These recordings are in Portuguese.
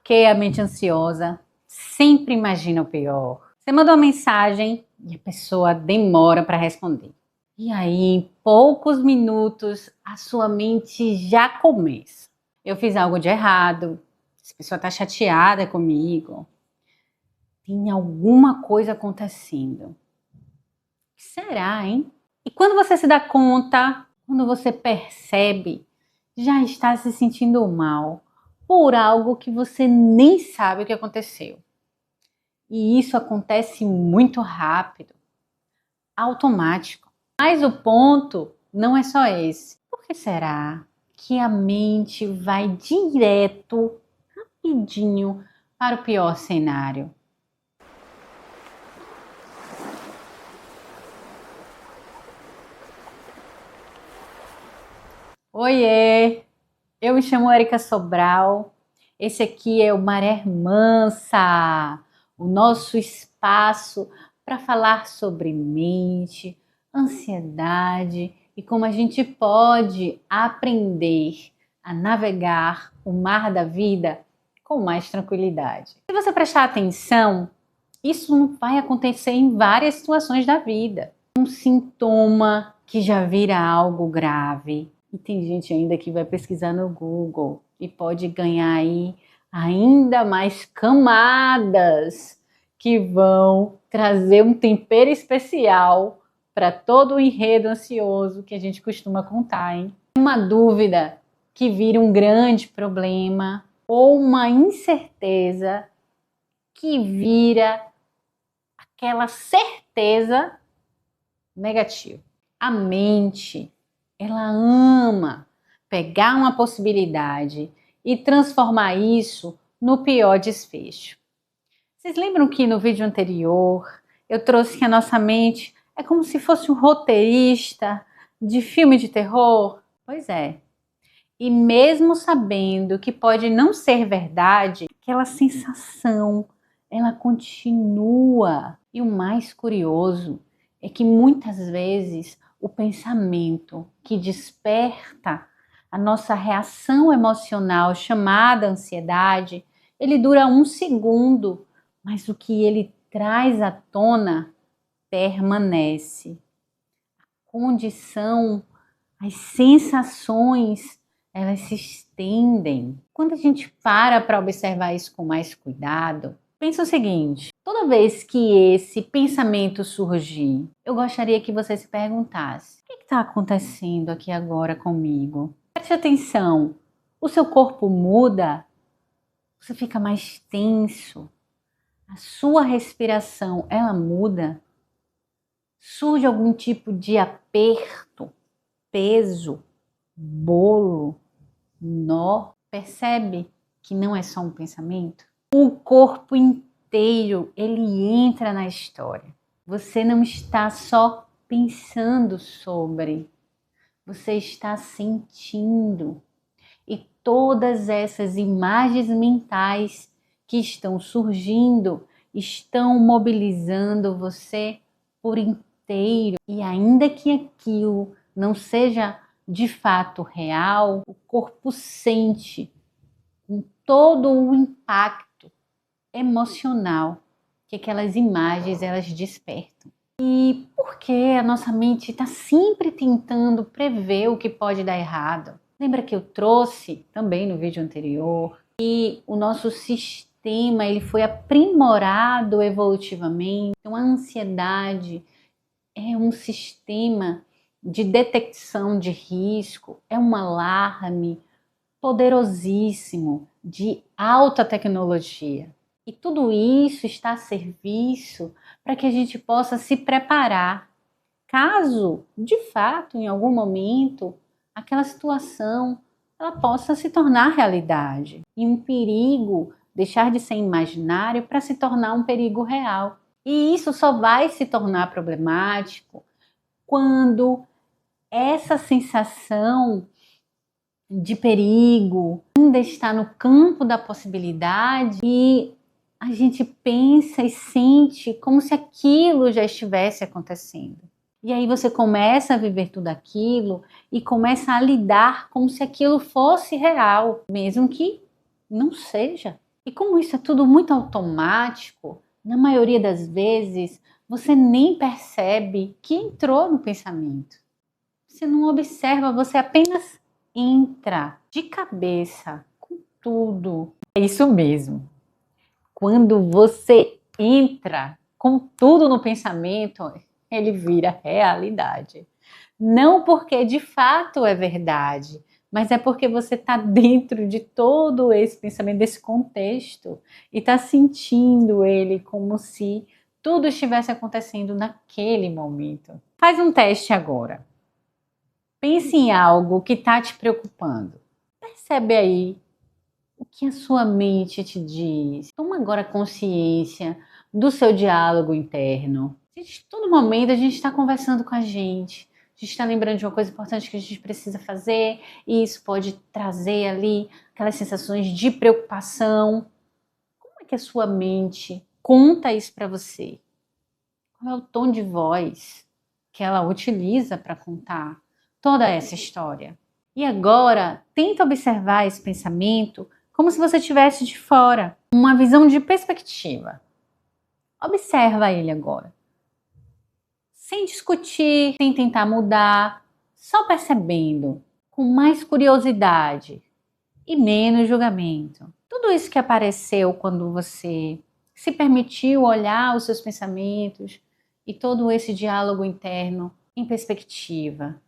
Porque a mente ansiosa sempre imagina o pior. Você manda uma mensagem e a pessoa demora para responder. E aí, em poucos minutos, a sua mente já começa. Eu fiz algo de errado, essa pessoa está chateada comigo, tem alguma coisa acontecendo. O que será, hein? E quando você se dá conta, quando você percebe, já está se sentindo mal por algo que você nem sabe o que aconteceu. E isso acontece muito rápido, automático. Mas o ponto não é só esse. Por que será que a mente vai direto, rapidinho, para o pior cenário? Oiê! Eu me chamo Erika Sobral. Esse aqui é o Maré Mansa, o nosso espaço para falar sobre mente, ansiedade e como a gente pode aprender a navegar o mar da vida com mais tranquilidade. Se você prestar atenção, isso não vai acontecer em várias situações da vida. Um sintoma que já vira algo grave. E tem gente ainda que vai pesquisar no Google e pode ganhar aí ainda mais camadas que vão trazer um tempero especial para todo o enredo ansioso que a gente costuma contar, hein? Uma dúvida que vira um grande problema ou uma incerteza que vira aquela certeza negativa. A mente, ela ama pegar uma possibilidade e transformar isso no pior desfecho. Vocês lembram que no vídeo anterior eu trouxe que a nossa mente é como se fosse um roteirista de filme de terror? Pois é. E mesmo sabendo que pode não ser verdade, aquela sensação, ela continua. E o mais curioso é que muitas vezes o pensamento que desperta a nossa reação emocional chamada ansiedade, ele dura 1 segundo, mas o que ele traz à tona permanece. A condição, as sensações, elas se estendem. Quando a gente para observar isso com mais cuidado, pensa o seguinte: toda vez que esse pensamento surgir, eu gostaria que você se perguntasse: o que está acontecendo aqui agora comigo? Preste atenção, o seu corpo muda? Você fica mais tenso? A sua respiração, ela muda? Surge algum tipo de aperto, peso, bolo, nó? Percebe que não é só um pensamento? O corpo inteiro, ele entra na história. Você não está só pensando sobre, você está sentindo. E todas essas imagens mentais que estão surgindo, estão mobilizando você por inteiro. E ainda que aquilo não seja de fato real, o corpo sente com todo o impacto emocional que aquelas imagens elas despertam. E por que a nossa mente está sempre tentando prever o que pode dar errado? Lembra que eu trouxe também no vídeo anterior que o nosso sistema ele foi aprimorado evolutivamente. Então a ansiedade é um sistema de detecção de risco, é um alarme poderosíssimo de alta tecnologia. E tudo isso está a serviço para que a gente possa se preparar caso, de fato, em algum momento, aquela situação ela possa se tornar realidade e um perigo deixar de ser imaginário para se tornar um perigo real. E isso só vai se tornar problemático quando essa sensação de perigo ainda está no campo da possibilidade e a gente pensa e sente como se aquilo já estivesse acontecendo. E aí você começa a viver tudo aquilo e começa a lidar como se aquilo fosse real, mesmo que não seja. E como isso é tudo muito automático, na maioria das vezes você nem percebe que entrou no pensamento. Você não observa, você apenas entra de cabeça com tudo. É isso mesmo. Quando você entra com tudo no pensamento, ele vira realidade. Não porque de fato é verdade, mas é porque você está dentro de todo esse pensamento, desse contexto, e está sentindo ele como se tudo estivesse acontecendo naquele momento. Faz um teste agora. Pense em algo que está te preocupando. Percebe aí o que a sua mente te diz. Toma agora consciência do seu diálogo interno. Todo momento a gente está conversando com a gente está lembrando de uma coisa importante que a gente precisa fazer, e isso pode trazer ali aquelas sensações de preocupação. Como é que a sua mente conta isso para você? Qual é o tom de voz que ela utiliza para contar toda essa história? E agora, tenta observar esse pensamento como se você estivesse de fora, uma visão de perspectiva. Observa ele agora. Sem discutir, sem tentar mudar, só percebendo, com mais curiosidade e menos julgamento. Tudo isso que apareceu quando você se permitiu olhar os seus pensamentos e todo esse diálogo interno em perspectiva.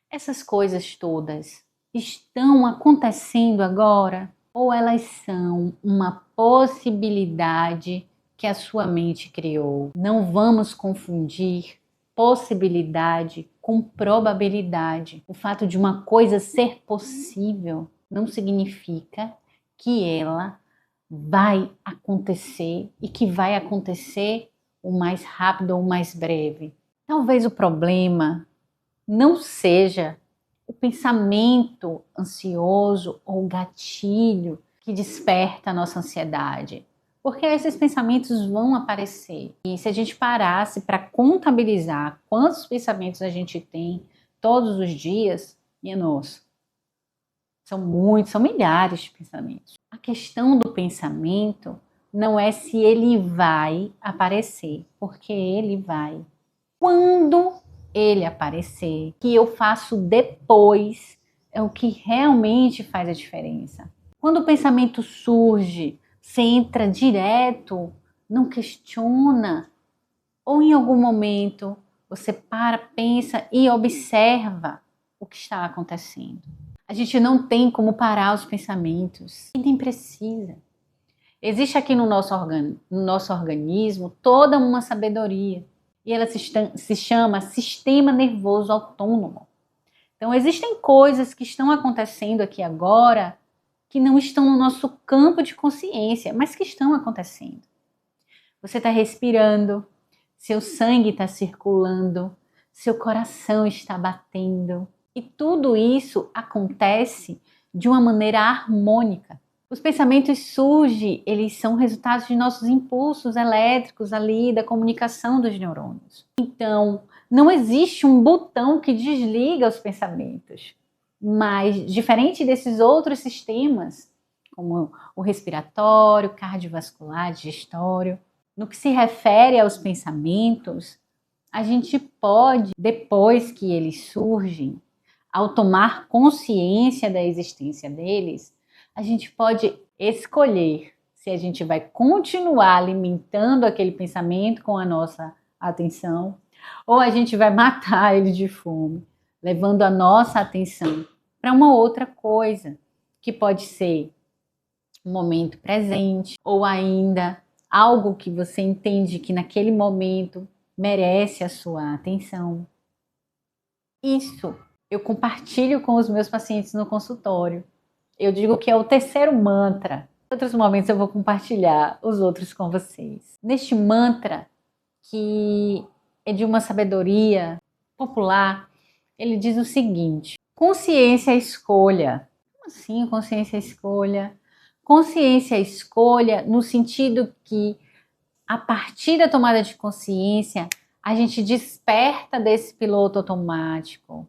Essas coisas todas estão acontecendo agora ou elas são uma possibilidade que a sua mente criou? Não vamos confundir possibilidade com probabilidade. O fato de uma coisa ser possível não significa que ela vai acontecer e que vai acontecer o mais rápido ou o mais breve. Talvez o problema não seja o pensamento ansioso ou gatilho que desperta a nossa ansiedade, porque esses pensamentos vão aparecer. E se a gente parasse para contabilizar quantos pensamentos a gente tem todos os dias, minha nossa, são muitos, são milhares de pensamentos. A questão do pensamento não é se ele vai aparecer, porque ele vai. Quando ele aparecer, que eu faço depois, é o que realmente faz a diferença. Quando o pensamento surge, você entra direto, não questiona, ou em algum momento você para, pensa e observa o que está acontecendo. A gente não tem como parar os pensamentos, e nem precisa. Existe aqui no nosso organismo toda uma sabedoria, e ela se chama sistema nervoso autônomo. Então, existem coisas que estão acontecendo aqui agora que não estão no nosso campo de consciência, mas que estão acontecendo. Você está respirando, seu sangue está circulando, seu coração está batendo. E tudo isso acontece de uma maneira harmônica. Os pensamentos surgem, eles são resultados de nossos impulsos elétricos ali, da comunicação dos neurônios. Então, não existe um botão que desliga os pensamentos. Mas, diferente desses outros sistemas, como o respiratório, cardiovascular, digestório, no que se refere aos pensamentos, a gente pode, depois que eles surgem, ao tomar consciência da existência deles, a gente pode escolher se a gente vai continuar alimentando aquele pensamento com a nossa atenção ou a gente vai matar ele de fome, levando a nossa atenção para uma outra coisa, que pode ser um momento presente ou ainda algo que você entende que naquele momento merece a sua atenção. Isso eu compartilho com os meus pacientes no consultório. Eu digo que é o terceiro mantra. Em outros momentos eu vou compartilhar os outros com vocês. Neste mantra, que é de uma sabedoria popular, ele diz o seguinte: consciência é escolha. Como assim consciência é escolha? Consciência é escolha no sentido que, a partir da tomada de consciência, a gente desperta desse piloto automático.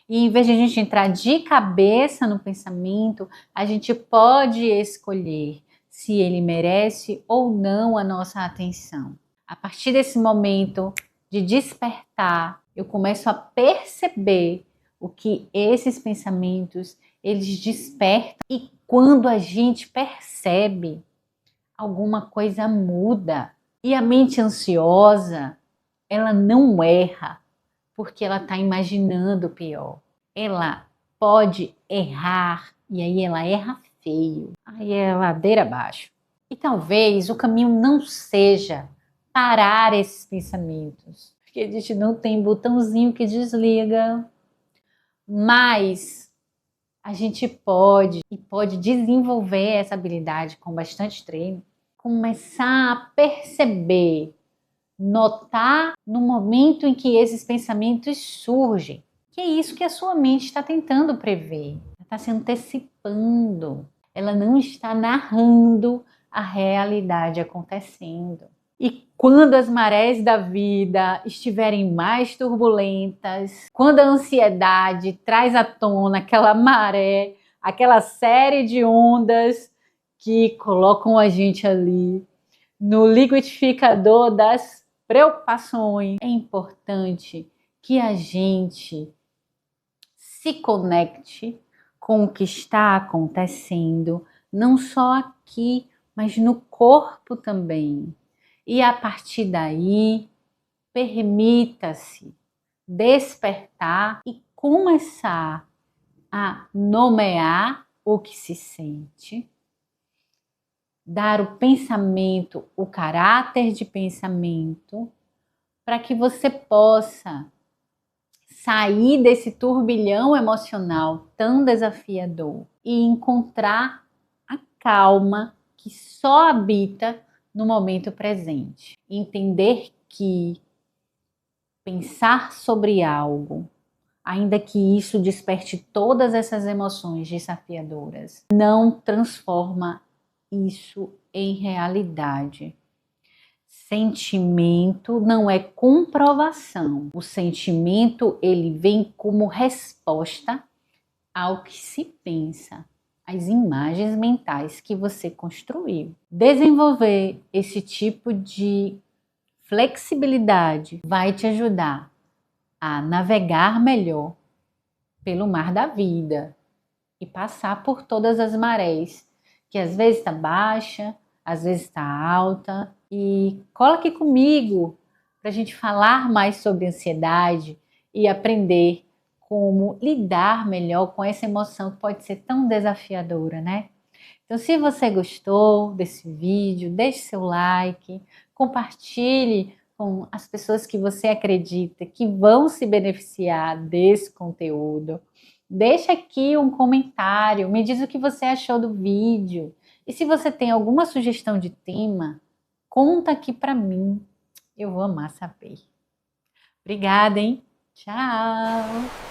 E em vez de a gente entrar de cabeça no pensamento, a gente pode escolher se ele merece ou não a nossa atenção. A partir desse momento de despertar, eu começo a perceber o que esses pensamentos eles despertam, e quando a gente percebe, alguma coisa muda. E a mente ansiosa, ela não erra porque ela está imaginando o pior. Ela pode errar e aí ela erra feio. Aí é ladeira abaixo. E talvez o caminho não seja parar esses pensamentos, porque a gente não tem botãozinho que desliga, mas a gente pode desenvolver essa habilidade com bastante treino, começar a perceber, notar no momento em que esses pensamentos surgem, que é isso que a sua mente está tentando prever. Ela está se antecipando, ela não está narrando a realidade acontecendo. E quando as marés da vida estiverem mais turbulentas, quando a ansiedade traz à tona aquela maré, aquela série de ondas que colocam a gente ali no liquidificador das preocupações, é importante que a gente se conecte com o que está acontecendo, não só aqui, mas no corpo também. E a partir daí, permita-se despertar e começar a nomear o que se sente, dar o pensamento, o caráter de pensamento, para que você possa sair desse turbilhão emocional tão desafiador e encontrar a calma que só habita no momento presente. Entender que pensar sobre algo, ainda que isso desperte todas essas emoções desafiadoras, não transforma isso em realidade. Sentimento não é comprovação. O sentimento ele vem como resposta ao que se pensa, às imagens mentais que você construiu. Desenvolver esse tipo de flexibilidade vai te ajudar a navegar melhor pelo mar da vida e passar por todas as marés, que às vezes está baixa, às vezes está alta. E cola aqui comigo para a gente falar mais sobre ansiedade e aprender como lidar melhor com essa emoção que pode ser tão desafiadora, né? Então, se você gostou desse vídeo, deixe seu like, compartilhe com as pessoas que você acredita que vão se beneficiar desse conteúdo. Deixa aqui um comentário, me diz o que você achou do vídeo. E se você tem alguma sugestão de tema, conta aqui para mim. Eu vou amar saber. Obrigada, hein? Tchau!